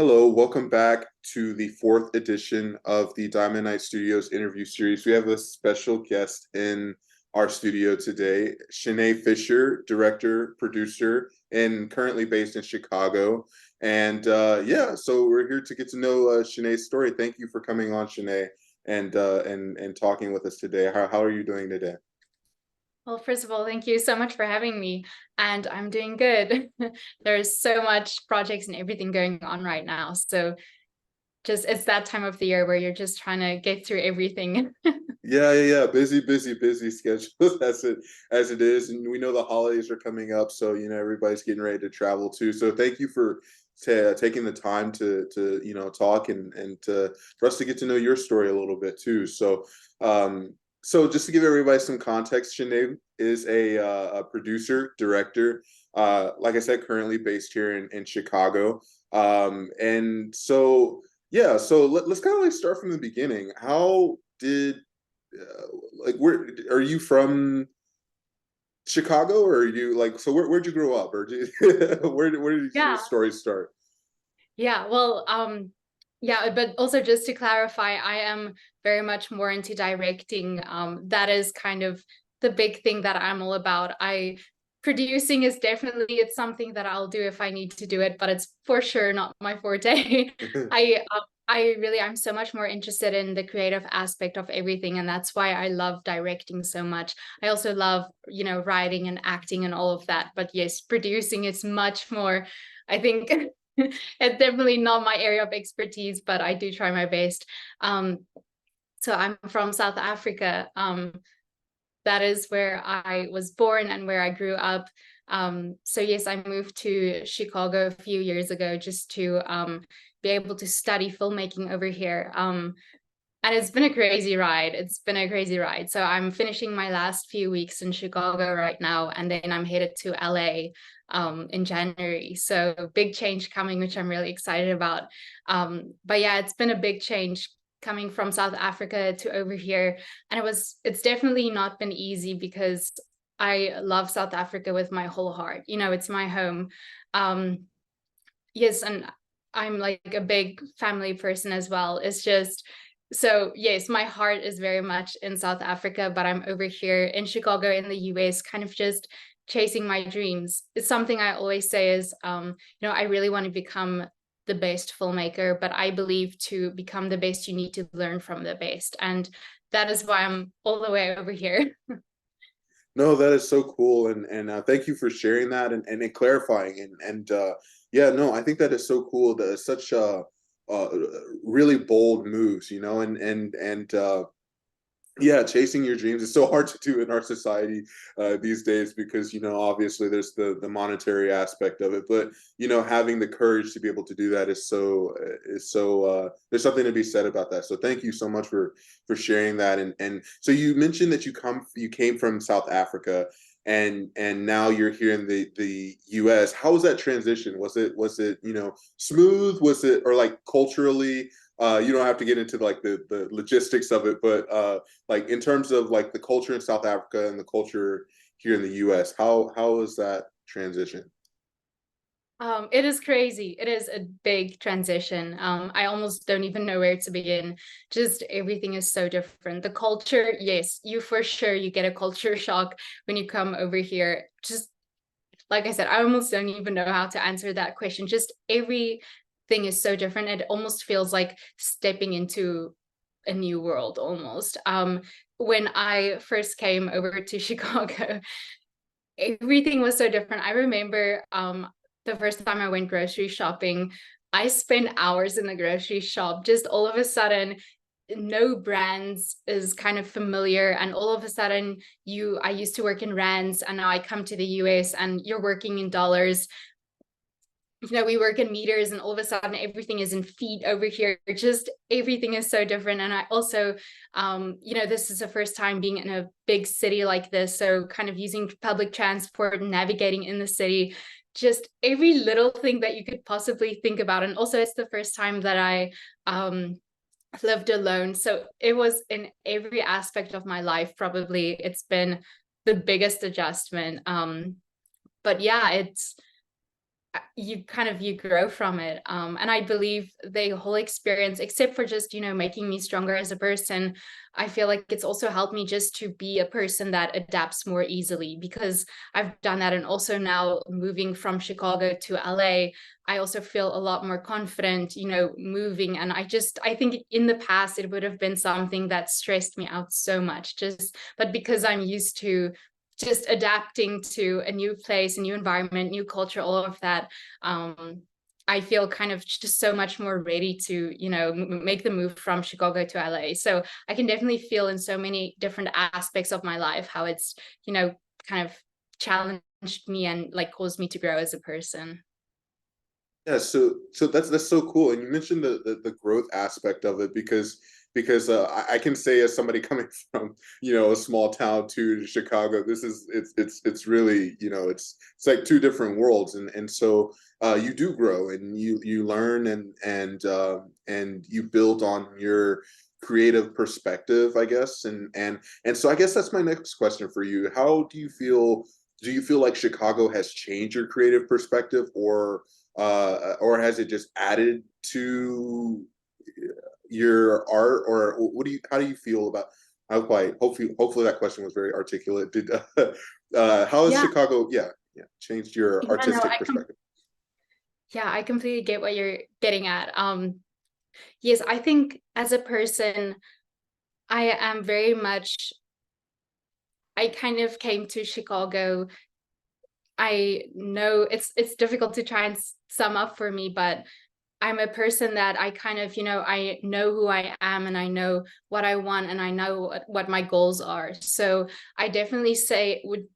Hello, welcome back to the fourth edition of the Diamond Night Studios interview series. We have a special guest in our studio today, Chané Fischer, director, producer, and currently based in Chicago. And yeah, so we're here to get to know Chané's story. Thank you for coming on, Chané, and talking with us today. How are you doing today? Well, first of all, thank you so much for having me. And I'm doing good. There's so much projects and everything going on right now. So just it's that time of the year where you're just trying to get through everything. Yeah. Busy schedule as it is, and we know the holidays are coming up, so everybody's getting ready to travel too. So thank you for taking the time to talk and for us to get to know your story a little bit too. So just to give everybody some context, Sinead is a producer, director, like I said, currently based here in Chicago. And so yeah, so let's kind of like start from the beginning. How did like where are you from Chicago, or are you like so where'd you grow up, or where did your Yeah. story start? Yeah. Well, yeah, but also just to clarify, I am very much more into directing. That is kind of the big thing that I'm all about. I Producing is definitely it's something that I'll do if I need to do it, but it's for sure not my forte. I'm so much more interested in the creative aspect of everything, and that's why I love directing so much. I also love, writing and acting and all of that. But yes, producing is much more, I think. It's definitely not my area of expertise, but I do try my best. So I'm from South Africa. That is where I was born and where I grew up. So yes, I moved to Chicago a few years ago just to be able to study filmmaking over here. And it's been a crazy ride. It's been a crazy ride. So I'm finishing my last few weeks in Chicago right now, and then I'm headed to LA in January. So big change coming, which I'm really excited about. But yeah, it's been a big change coming from South Africa to over here. And it's definitely not been easy because I love South Africa with my whole heart. It's my home. Um, yes, and I'm like a big family person as well. It's just so yes, my heart is very much in South Africa, but I'm over here in Chicago in the US, kind of just chasing my dreams. It's something I always say is, I really want to become the best filmmaker, but I believe to become the best, you need to learn from the best. And that is why I'm all the way over here. No, that is so cool, and thank you for sharing that and clarifying and yeah, no, I think that is so cool. That is such a really bold moves, and yeah, chasing your dreams is so hard to do in our society these days because obviously there's the monetary aspect of it, but having the courage to be able to do that is so there's something to be said about that. So thank you so much for sharing that. And so you mentioned that you came from South Africa and now you're here in the US. How was that transition? Was it smooth? Was it, or like culturally? You don't have to get into like the logistics of it, but like in terms of like the culture in South Africa and the culture here in the US, how is that transition? It is crazy. It is a big transition. I almost don't even know where to begin. Just everything is so different. The culture, yes, you for sure you get a culture shock when you come over here. Just like I said, I almost don't even know how to answer that question. Just everything is so different. It almost feels like stepping into a new world almost. When I first came over to Chicago, everything was so different. I remember the first time I went grocery shopping, I spent hours in the grocery shop. Just all of a sudden, no brands is kind of familiar, and all of a sudden, I used to work in rands, and now I come to the US, and you're working in dollars. We work in meters, and all of a sudden everything is in feet over here. Just everything is so different. And I also, this is the first time being in a big city like this, so kind of using public transport and navigating in the city, just every little thing that you could possibly think about. And also it's the first time that I lived alone, so it was in every aspect of my life. Probably it's been the biggest adjustment. But yeah, you kind of you grow from it. And I believe the whole experience, except for just, making me stronger as a person, I feel like it's also helped me just to be a person that adapts more easily, because I've done that. And also now moving from Chicago to LA, I also feel a lot more confident, moving. And I think in the past it would have been something that stressed me out so much, but because I'm used to just adapting to a new place, a new environment, new culture, all of that, um, I feel kind of just so much more ready to, make the move from Chicago to LA. So I can definitely feel in so many different aspects of my life how it's, kind of challenged me and like caused me to grow as a person. Yeah, so that's so cool. And you mentioned the growth aspect of it because I can say as somebody coming from a small town to Chicago, this is it's really it's like two different worlds, and so you do grow and you learn and you build on your creative perspective, I guess, and so I guess that's my next question for you. How do you feel? Do you feel like Chicago has changed your creative perspective, or has it just added to your art, or what do you how do you feel about hopefully that question was very articulate. Did how has Yeah, Chicago changed your yeah, no, artistic perspective? yeah, I completely get what you're getting at. Yes, I think as a person, I am very much, I kind of came to Chicago. I know it's difficult to try and sum up for me, but I'm a person that I kind of, I know who I am and I know what I want and I know what my goals are. So I definitely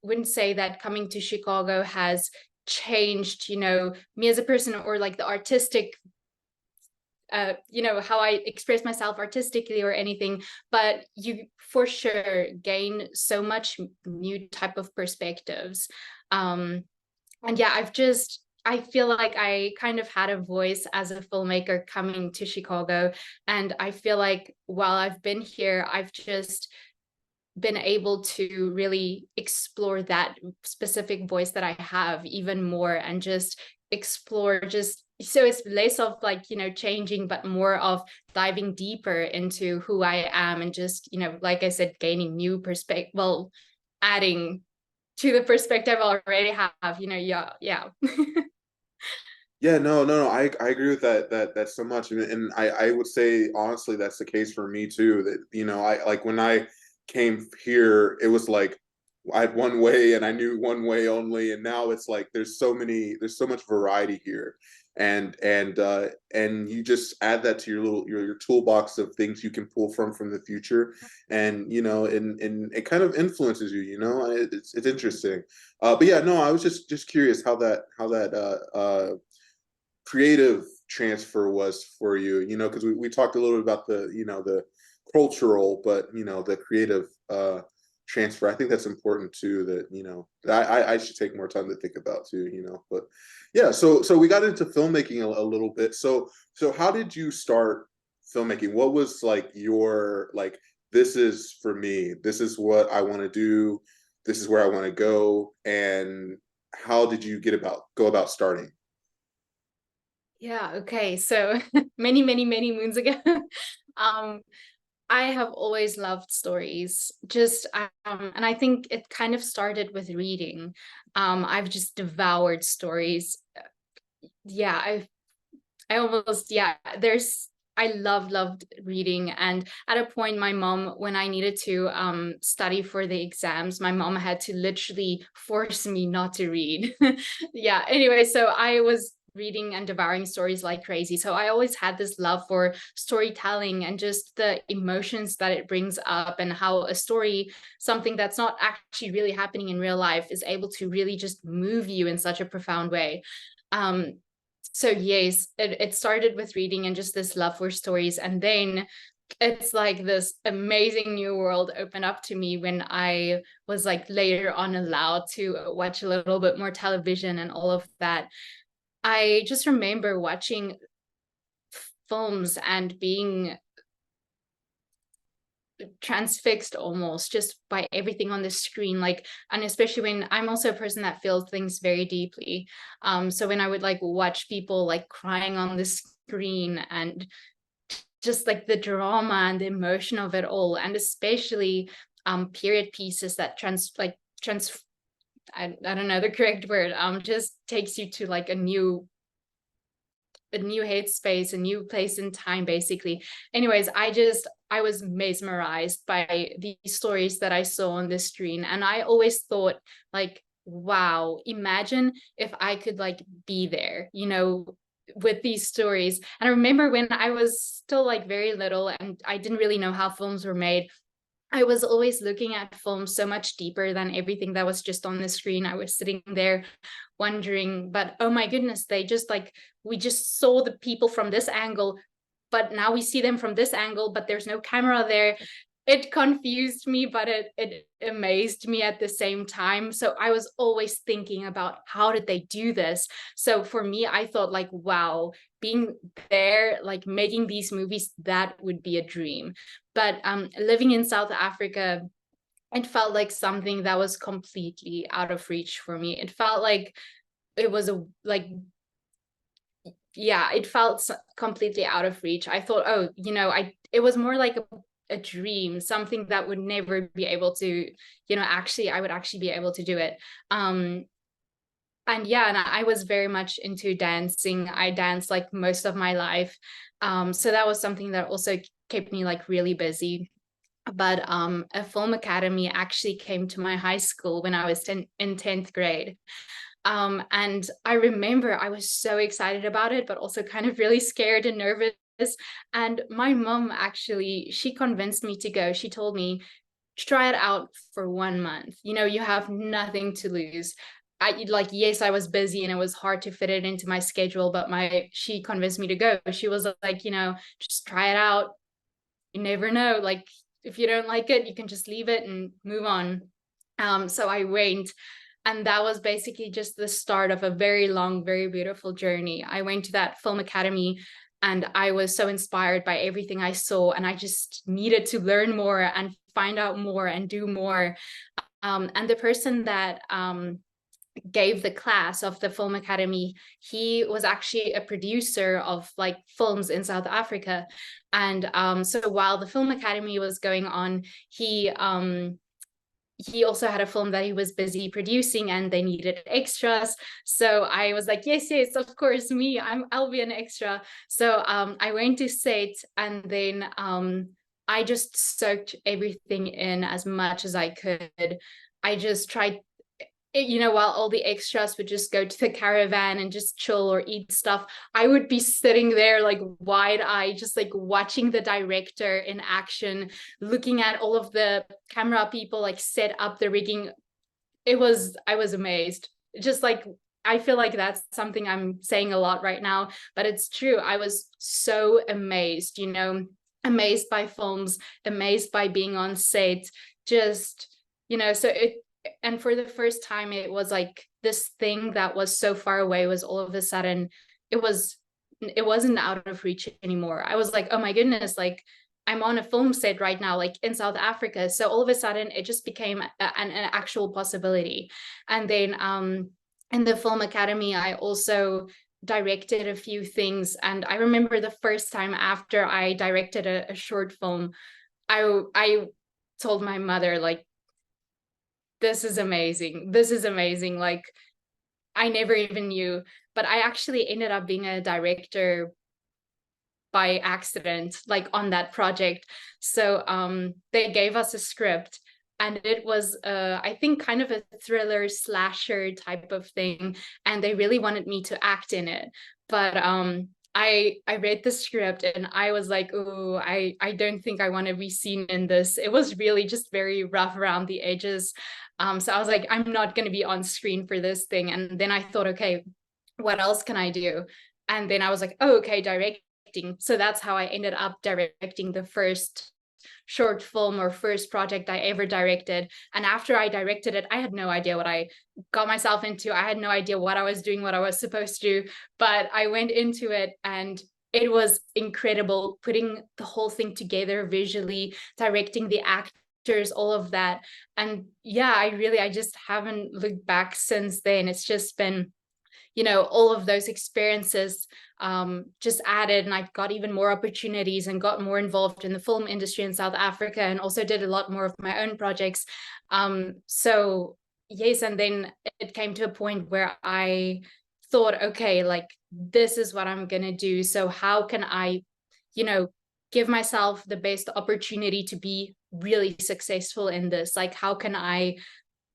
wouldn't say that coming to Chicago has changed, me as a person, or like the artistic, how I express myself artistically or anything, but you for sure gain so much new type of perspectives. And yeah, I feel like I kind of had a voice as a filmmaker coming to Chicago. And I feel like while I've been here, I've just been able to really explore that specific voice that I have even more, and just explore, just so it's less of like, changing, but more of diving deeper into who I am, and just, like I said, gaining new perspective, well, adding to the perspective I already have, yeah, yeah. Yeah, no. I agree with that so much, and I would say honestly that's the case for me too. That I like when I came here, it was like I had one way and I knew one way only, and now it's like there's so much variety here, and you just add that to your toolbox of things you can pull from the future, and and it kind of influences you. It's interesting. But yeah, no, I was just curious how that creative transfer was for you, because we talked a little bit about the cultural, but the creative transfer. I think that's important too, that I should take more time to think about too, but yeah, so we got into filmmaking a little bit. So how did you start filmmaking? What was like your like, this is for me, this is what I want to do, this is where I want to go, and how did you go about starting? Yeah, okay. So many, many, many moons ago, um, I have always loved stories. And I think it kind of started with reading. I've just devoured stories. Yeah, I almost, yeah, I loved reading. And at a point, my mom, when I needed to study for the exams, my mom had to literally force me not to read. Yeah, anyway, so I was reading and devouring stories like crazy. So I always had this love for storytelling and just the emotions that it brings up, and how a story, something that's not actually really happening in real life, is able to really just move you in such a profound way. Um, so yes, it started with reading and just this love for stories. And then it's like this amazing new world opened up to me when I was like later on allowed to watch a little bit more television and all of that. I just remember watching films and being transfixed almost just by everything on the screen, like, and especially when I'm also a person that feels things very deeply. So when I would like watch people like crying on the screen, and just like the drama and the emotion of it all, and especially period pieces that trans I don't know the correct word, just takes you to like a new headspace, a new place in time, basically. Anyways, I was mesmerized by these stories that I saw on the screen. And I always thought, like, wow, imagine if I could like be there, with these stories. And I remember when I was still like very little and I didn't really know how films were made, I was always looking at films so much deeper than everything that was just on the screen. I was sitting there wondering, but oh my goodness, they just like, we just saw the people from this angle, but now we see them from this angle, but there's no camera there. It confused me, but it amazed me at the same time. So I was always thinking about how did they do this? So for me, I thought like, wow, being there, like making these movies, that would be a dream. But living in South Africa, it felt like something that was completely out of reach for me. It felt like it was a like yeah, it felt completely out of reach. I thought, oh, I it was more like a dream, something that would never be able to, actually, I would actually be able to do it. Um, and yeah, and I was very much into dancing. I danced like most of my life. So that was something that also kept me like really busy. But a film academy actually came to my high school when I was in 10th grade. And I remember I was so excited about it, but also kind of really scared and nervous. And my mom actually, she convinced me to go. She told me, try it out for 1 month. You have nothing to lose. Yes, I was busy and it was hard to fit it into my schedule, but she convinced me to go. She was like, just try it out. You never know. Like, if you don't like it, you can just leave it and move on. So I went, and that was basically just the start of a very long, very beautiful journey. I went to that film academy and I was so inspired by everything I saw, and I just needed to learn more and find out more and do more. And the person that gave the class of the film academy, he was actually a producer of like films in South Africa. And so while the film academy was going on, he also had a film that he was busy producing and they needed extras. So I was like, yes, of course, me, I'll be an extra. So I went to set, and then I just soaked everything in as much as I could. I just tried, while all the extras would just go to the caravan and just chill or eat stuff, I would be sitting there like wide-eyed, just like watching the director in action, looking at all of the camera people like set up the rigging. I was amazed. Just like, I feel like that's something I'm saying a lot right now, but it's true. I was so amazed, amazed by films, amazed by being on set, just, so and for the first time, it was like this thing that was so far away was all of a sudden, it was, it wasn't out of reach anymore. I was like, oh my goodness, like I'm on a film set right now, like in South Africa. So all of a sudden it just became an actual possibility. And then in the film academy, I also directed a few things. And I remember the first time after I directed a short film, I told my mother, like, this is amazing. This is amazing. Like, I never even knew, but I actually ended up being a director by accident, like on that project. So they gave us a script, and it was I think kind of a thriller slasher type of thing, and they really wanted me to act in it. But I read the script and I was like, oh, I don't think I want to be seen in this. It was really just very rough around the edges. So I was like, I'm not going to be on screen for this thing. And then I thought, okay, what else can I do? And then I was like, oh, okay, directing. So that's how I ended up directing the first short film or first project I ever directed. And after I directed it, I had no idea what I got myself into. I had no idea what I was doing, what I was supposed to do, but I went into it and it was incredible putting the whole thing together visually, directing the actors, all of that. And yeah, I just haven't looked back since then. It's just been, all of those experiences just added, and I got even more opportunities and got more involved in the film industry in South Africa, and also did a lot more of my own projects. So yes, and then it came to a point where I thought, okay, like this is what I'm gonna do. So how can I, you know, give myself the best opportunity to be really successful in this? Like, how can I,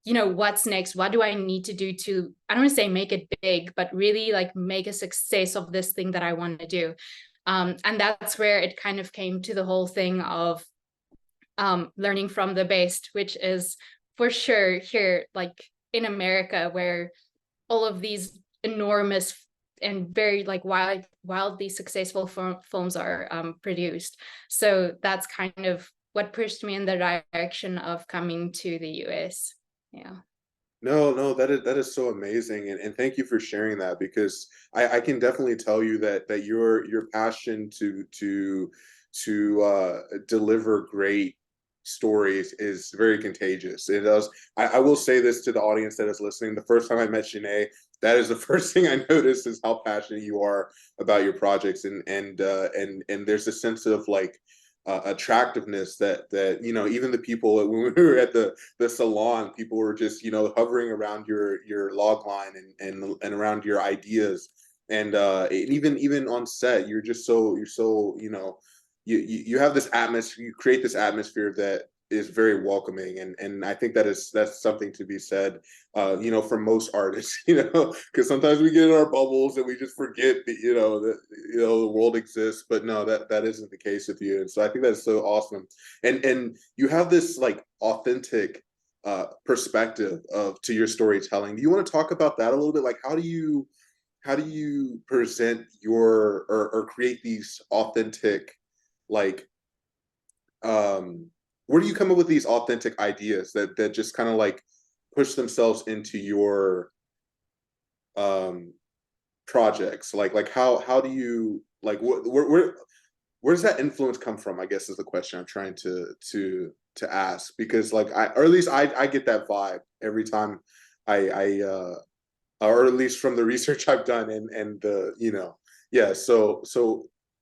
what's next? What do I need to do to, I don't want to say make it big, but really like make a success of this thing that I want to do? And that's where it kind of came to the whole thing of learning from the best, which is for sure here, like in America, where all of these enormous and very like wildly successful films are produced. So that's kind of what pushed me in the direction of coming to the US. Yeah. No, no, that is so amazing, and thank you for sharing that, because I can definitely tell you that your passion to deliver great stories is very contagious. It does. I will say this to the audience that is listening. The first time I met Chané, that is the first thing I noticed, is how passionate you are about your projects, and there's a sense of like attractiveness that even the people when we were at the salon, people were just hovering around your log line and around your ideas, and even on set, you're so you have this atmosphere, you create this atmosphere that is very welcoming, and I think that's something to be said, for most artists, because sometimes we get in our bubbles and we just forget that the world exists, but no, that isn't the case with you, and so I think that's so awesome, and you have this like authentic perspective of to your storytelling. Do you want to talk about that a little bit? Like, how do you present or create these authentic, like, where do you come up with these authentic ideas that just kind of like push themselves into your um projects? Like how do you, like, where does that influence come from, I guess, is the question I'm trying to ask, because like or at least I get that vibe every time I or at least from the research I've done, and the yeah, so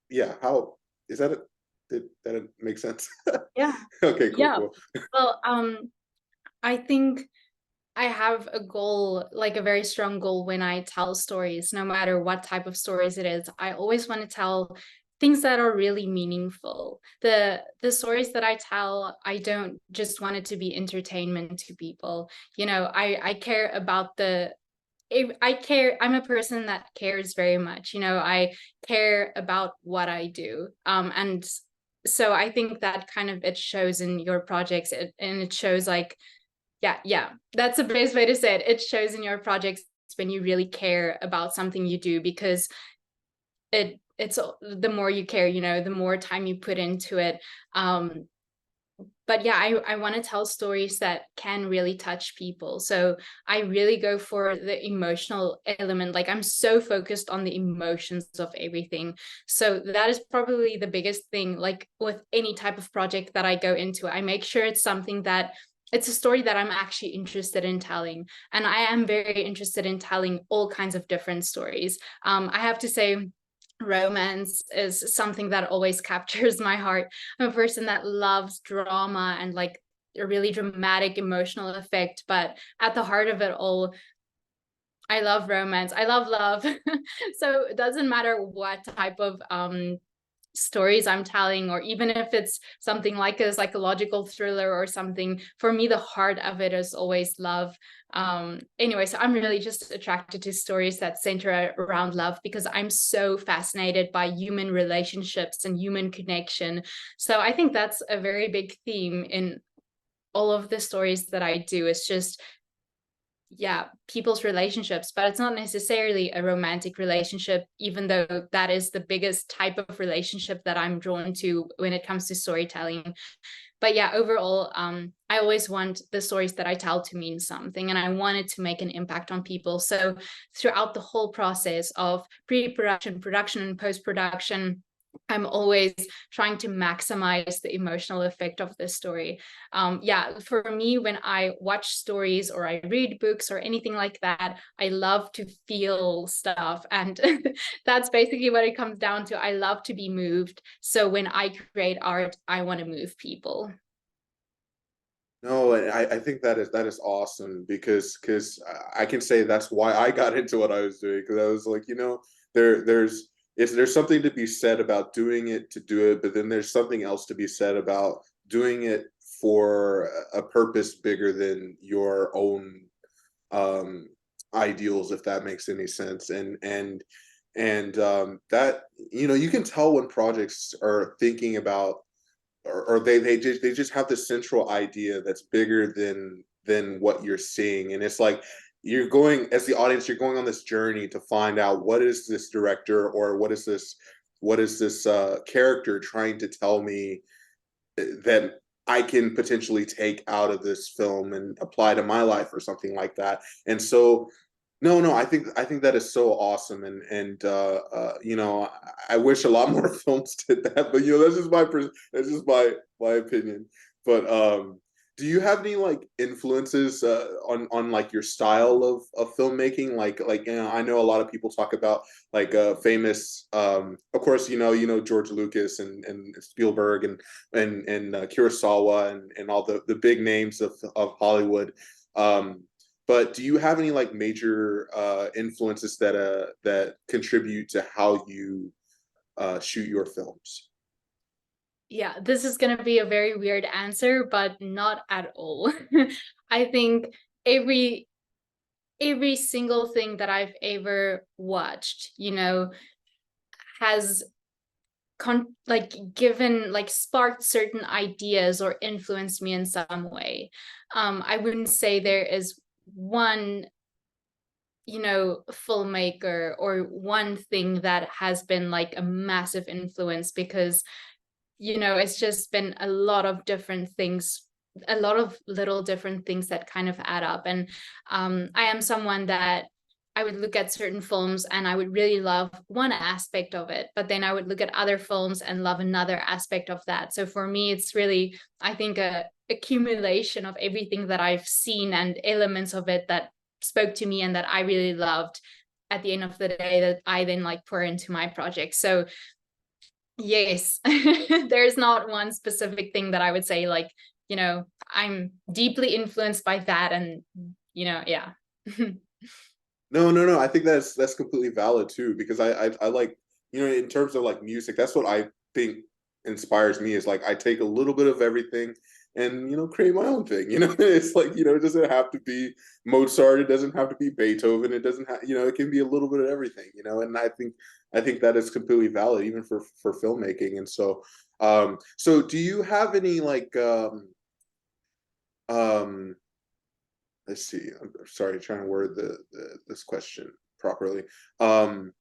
yeah, how is that did that make sense? Yeah. Okay, cool, Yeah. cool. Well, I think I have a goal, like a very strong goal when I tell stories, no matter what type of stories it is. I always want to tell things that are really meaningful. The stories that I tell, I don't just want it to be entertainment to people. I care about I'm a person that cares very much. I care about what I do. And so I think that kind of it shows in your projects, and it shows like, yeah, that's the best way to say it. It shows in your projects when you really care about something you do, because it's the more you care, the more time you put into it. But yeah, I want to tell stories that can really touch people. So I really go for the emotional element. Like, I'm so focused on the emotions of everything. So that is probably the biggest thing. Like with any type of project that I go into, I make sure it's a story that I'm actually interested in telling. And I am very interested in telling all kinds of different stories. I have to say, romance is something that always captures my heart. I'm a person that loves drama and like a really dramatic emotional effect, but at the heart of it all, I love romance. I love love. So it doesn't matter what type of stories I'm telling, or even if it's something like a psychological thriller or something, for me, the heart of it is always love. Anyway, so I'm really just attracted to stories that center around love, because I'm so fascinated by human relationships and human connection. So I think that's a very big theme in all of the stories that I do. It's just, yeah, people's relationships, but it's not necessarily a romantic relationship, even though that is the biggest type of relationship that I'm drawn to when it comes to storytelling. But yeah, overall, I always want the stories that I tell to mean something, and I want it to make an impact on people. So throughout the whole process of pre-production, production, and post-production, I'm always trying to maximize the emotional effect of the story. Yeah, for me, when I watch stories or I read books or anything like that, I love to feel stuff. And that's basically what it comes down to. I love to be moved. So when I create art, I want to move people. No, and I think that is awesome because I can say that's why I got into what I was doing, because I was like, there's something to be said about doing it to do it, but then there's something else to be said about doing it for a purpose bigger than your own um ideals, if that makes any sense. And that, you can tell when projects are thinking about, or they just have this central idea that's bigger than what you're seeing. And it's like, you're going, as the audience, you're going on this journey to find out, what is this director, or what is this character trying to tell me that I can potentially take out of this film and apply to my life or something like that. And so, no, no, I think that is so awesome. And I wish a lot more films did that, but that's just my opinion. But do you have any like influences on like your style of filmmaking? Like I know a lot of people talk about like famous, of course, George Lucas and Spielberg and Kurosawa and all the big names of Hollywood. But do you have any like major influences that contribute to how you shoot your films? Yeah, this is going to be a very weird answer, but not at all. I think every every single thing that I've ever watched, has like given, like sparked certain ideas or influenced me in some way. I wouldn't say there is one, filmmaker or one thing that has been like a massive influence, because it's just been a lot of different things, a lot of little different things that kind of add up. And I am someone that I would look at certain films and I would really love one aspect of it, but then I would look at other films and love another aspect of that. So for me, it's really, I think, a accumulation of everything that I've seen and elements of it that spoke to me and that I really loved at the end of the day, that I then like pour into my project. So yes, there's not one specific thing that I would say, like, I'm deeply influenced by that. And, yeah. No, no, no. I think that's completely valid too, because I like, in terms of like music, that's what I think inspires me, is like I take a little bit of everything and create my own thing. It's like, it doesn't have to be Mozart, it doesn't have to be Beethoven, it doesn't have, it can be a little bit of everything. And I think that is completely valid, even for filmmaking. And so do you have any like um let's see. I'm sorry, trying to word this question properly. Um,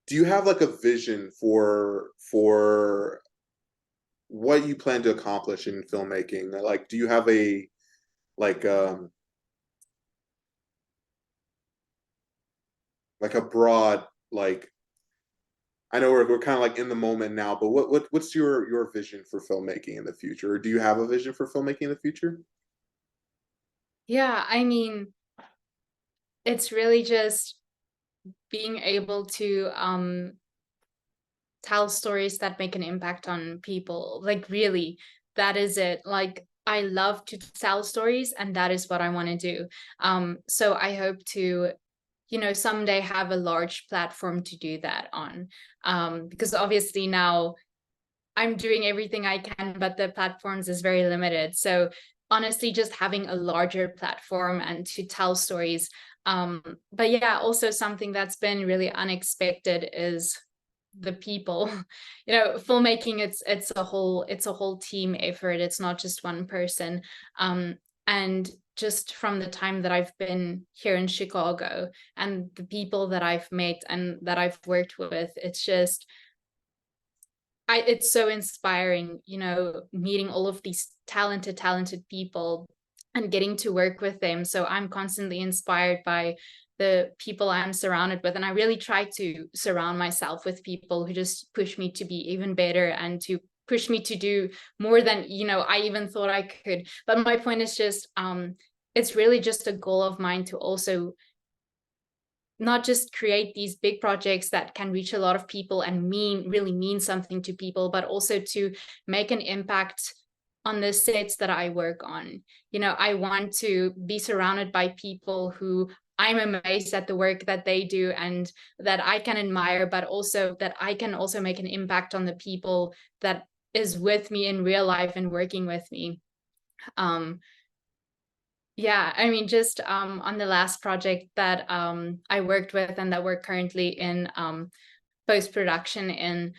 do you have like a vision for what you plan to accomplish in filmmaking? Like, do you have a like um like a broad, like, I know we're kind of like in the moment now, but what's your vision for filmmaking in the future? Or do you have a vision for filmmaking in the future? Yeah, I mean, it's really just being able to tell stories that make an impact on people. Like, really, that is it. Like, I love to tell stories, and that is what I want to do. So I hope to, someday have a large platform to do that on. Because obviously now I'm doing everything I can, but the platforms is very limited. So honestly, just having a larger platform and to tell stories. But yeah, also something that's been really unexpected is the people. Filmmaking, it's a whole team effort. It's not just one person. And just from the time that I've been here in Chicago and the people that I've met and that I've worked with, it's just it's so inspiring, you know, meeting all of these talented people and getting to work with them. So I'm constantly inspired by the people I'm surrounded with. And I really try to surround myself with people who just push me to be even better and to push me to do more than, you know, I even thought I could. But my point is just, it's really just a goal of mine to also not just create these big projects that can reach a lot of people and really mean something to people, but also to make an impact on the sets that I work on. You know, I want to be surrounded by people who I'm amazed at the work that they do and that I can admire, but also that I can also make an impact on the people that is with me in real life and working with me. Um, yeah, I mean, just on the last project that I worked with and that we're currently in post-production in,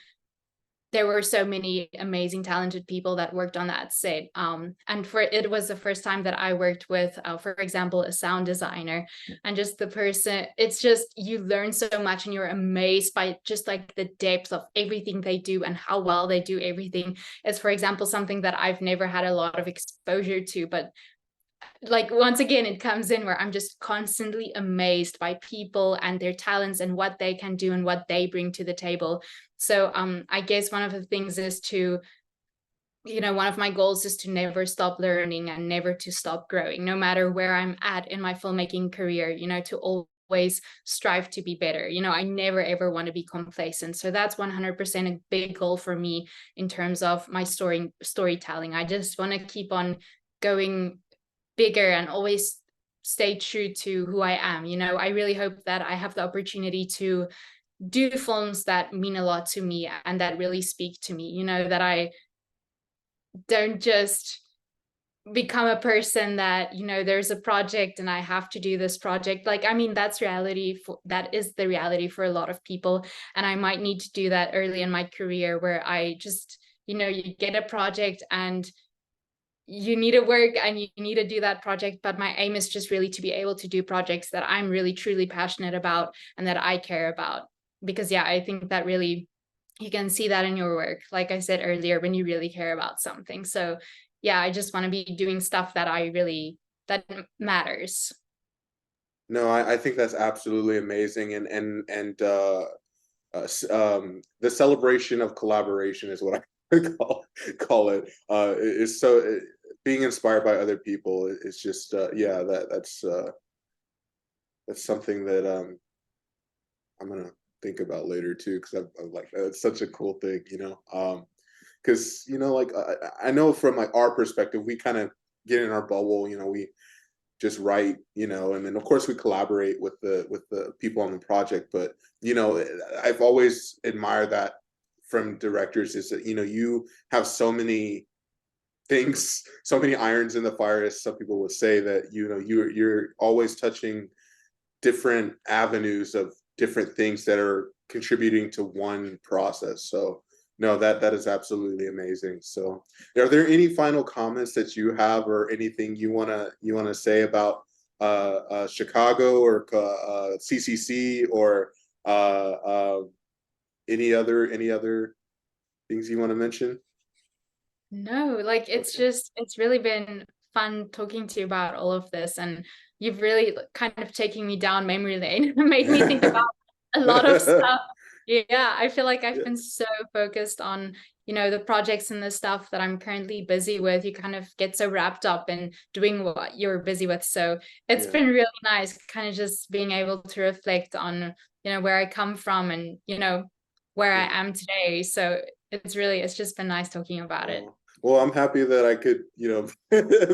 there were so many amazing, talented people that worked on that set. And for it was the first time that I worked with, for example, a sound designer, and just the person, it's just, you learn so much and you're amazed by just like the depth of everything they do and how well they do everything. It's, for example, something that I've never had a lot of exposure to, but like once again it comes in where I'm just constantly amazed by people and their talents and what they can do and what they bring to the table. So I guess one of the things is to, you know, one of my goals is to never stop learning and never to stop growing, no matter where I'm at in my filmmaking career, you know, to always strive to be better. You know, I never ever want to be complacent. So that's 100% a big goal for me in terms of my storytelling. I just want to keep on going bigger and always stay true to who I am. You know, I really hope that I have the opportunity to do films that mean a lot to me and that really speak to me, you know, that I don't just become a person that, you know, there's a project and I have to do this project. Like, I mean, that's reality for, that is the reality for a lot of people. And I might need to do that early in my career where I just, you know, you get a project and you need to work and you need to do that project, but my aim is just really to be able to do projects that I'm really truly passionate about and that I care about. Because yeah, I think that really, you can see that in your work, like I said earlier, when you really care about something. So yeah, I just want to be doing stuff that I really, that matters. No, I think that's absolutely amazing, the celebration of collaboration is what I call it. Is so being inspired by other people is just yeah, that's something that I'm gonna think about later too, because I'm like, it's such a cool thing, you know. Because you know, like I know from like our perspective, we kind of get in our bubble, you know, we just write, you know, and then of course we collaborate with the people on the project. But you know, I've always admired that from directors is that, you know, you have so many things, so many irons in the fire, as some people would say, that you know you're always touching different avenues of different things that are contributing to one process. So no, that is absolutely amazing. So are there any final comments that you have or anything you want to say about Chicago or CCC or uh, uh, any other things you want to mention? No, like it's Okay. just, it's really been fun talking to you about all of this. And you've really kind of taken me down memory lane, made me think about a lot of stuff. Yeah, I feel like I've Yeah, been so focused on, you know, the projects and the stuff that I'm currently busy with. You kind of get so wrapped up in doing what you're busy with. So it's yeah, been really nice kind of just being able to reflect on, you know, where I come from and, you know, where yeah. I am today. So it's really, it's just been nice talking about it. Oh, well, I'm happy that I could, you know,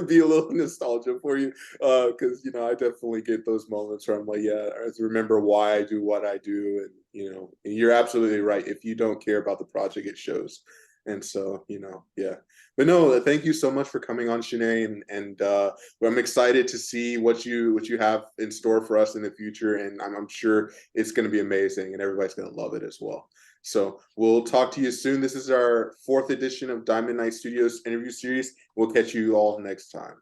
be a little nostalgia for you, because you know I definitely get those moments where I'm like, yeah, I remember why I do what I do, and you know, and you're absolutely right. If you don't care about the project, it shows. And so, you know, yeah. But no, thank you so much for coming on, Shanae, and I'm excited to see what you have in store for us in the future, and I'm sure it's going to be amazing, and everybody's going to love it as well. So we'll talk to you soon. This is our fourth edition of Diamond Night Studios interview series. We'll catch you all next time.